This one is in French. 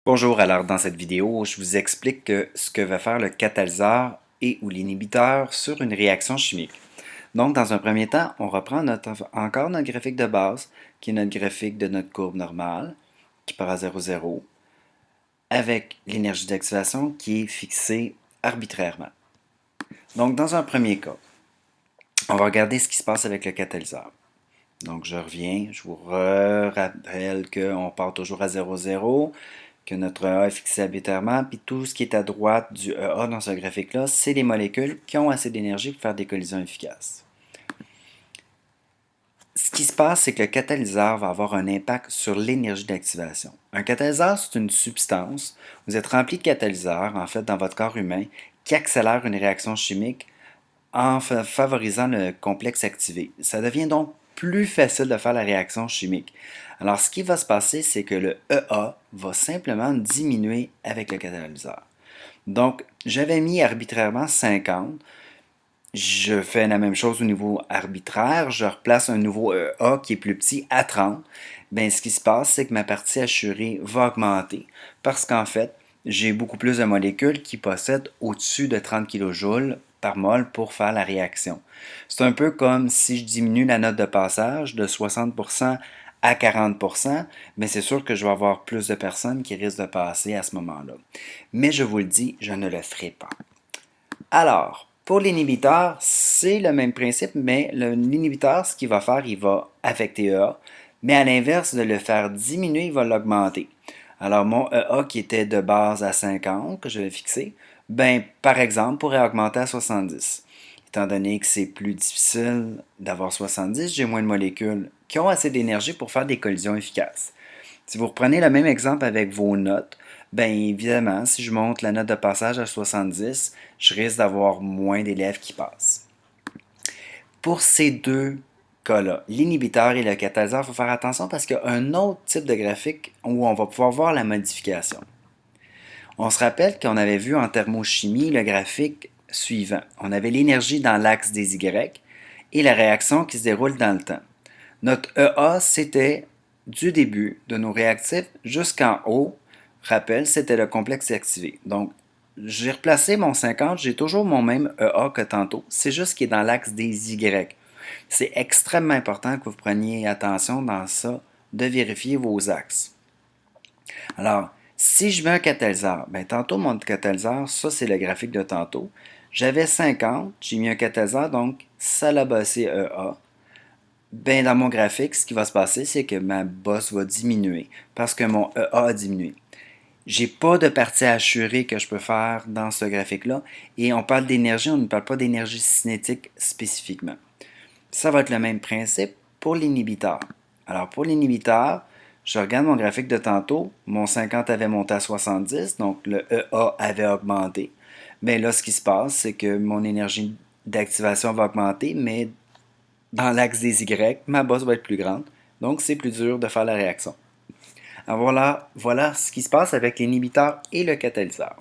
Bonjour, alors dans cette vidéo, je vous explique ce que va faire le catalyseur et ou l'inhibiteur sur une réaction chimique. Donc, dans un premier temps, on reprend encore notre graphique de base, qui est notre graphique de notre courbe normale, qui part à 0, 0, avec l'énergie d'activation qui est fixée arbitrairement. Donc, dans un premier cas, on va regarder ce qui se passe avec le catalyseur. Donc, je reviens, je vous rappelle qu'on part toujours à 0, 0, que notre EA est fixé arbitrairement, puis tout ce qui est à droite du EA dans ce graphique-là, c'est les molécules qui ont assez d'énergie pour faire des collisions efficaces. Ce qui se passe, c'est que le catalyseur va avoir un impact sur l'énergie d'activation. Un catalyseur, c'est une substance. Vous êtes rempli de catalyseurs, en fait, dans votre corps humain, qui accélère une réaction chimique en favorisant le complexe activé. Ça devient donc plus facile de faire la réaction chimique. Alors, ce qui va se passer, c'est que le EA va simplement diminuer avec le catalyseur. Donc, j'avais mis arbitrairement 50. Je fais la même chose au niveau arbitraire. Je replace un nouveau EA qui est plus petit à 30. Bien, ce qui se passe, c'est que ma partie assurée va augmenter parce qu'en fait, j'ai beaucoup plus de molécules qui possèdent au-dessus de 30 kJ par mol pour faire la réaction. C'est un peu comme si je diminue la note de passage de 60% à 40%, mais c'est sûr que je vais avoir plus de personnes qui risquent de passer à ce moment-là. Mais je vous le dis, je ne le ferai pas. Alors, pour l'inhibiteur, c'est le même principe, mais l'inhibiteur, ce qu'il va faire, il va affecter EA, mais à l'inverse de le faire diminuer, il va l'augmenter. Alors, mon EA qui était de base à 50, que je vais fixer, ben, par exemple, pourrait augmenter à 70. Étant donné que c'est plus difficile d'avoir 70, j'ai moins de molécules qui ont assez d'énergie pour faire des collisions efficaces. Si vous reprenez le même exemple avec vos notes, bien évidemment, si je monte la note de passage à 70, je risque d'avoir moins d'élèves qui passent. Pour ces deux cas-là, l'inhibiteur et le catalyseur, il faut faire attention parce qu'il y a un autre type de graphique où on va pouvoir voir la modification. On se rappelle qu'on avait vu en thermochimie le graphique suivant. On avait l'énergie dans l'axe des Y et la réaction qui se déroule dans le temps. Notre EA, c'était du début de nos réactifs jusqu'en haut. Rappel, c'était le complexe activé. Donc, j'ai replacé mon 50, j'ai toujours mon même EA que tantôt. C'est juste qu'il est dans l'axe des Y. C'est extrêmement important que vous preniez attention dans ça, de vérifier vos axes. Alors, si je mets un catalyseur, bien tantôt mon catalyseur, ça c'est le graphique de tantôt. J'avais 50, j'ai mis un catalyseur, donc ça l'a baissé EA. Ben, dans mon graphique, ce qui va se passer, c'est que ma bosse va diminuer parce que mon EA a diminué. J'ai pas de partie assurée que je peux faire dans ce graphique-là. Et on parle d'énergie, on ne parle pas d'énergie cinétique spécifiquement. Ça va être le même principe pour l'inhibiteur. Alors pour l'inhibiteur, je regarde mon graphique de tantôt. Mon 50 avait monté à 70, donc le EA avait augmenté. Mais là, ce qui se passe, c'est que mon énergie d'activation va augmenter, mais dans l'axe des Y, ma bosse va être plus grande, donc c'est plus dur de faire la réaction. Alors voilà ce qui se passe avec l'inhibiteur et le catalyseur.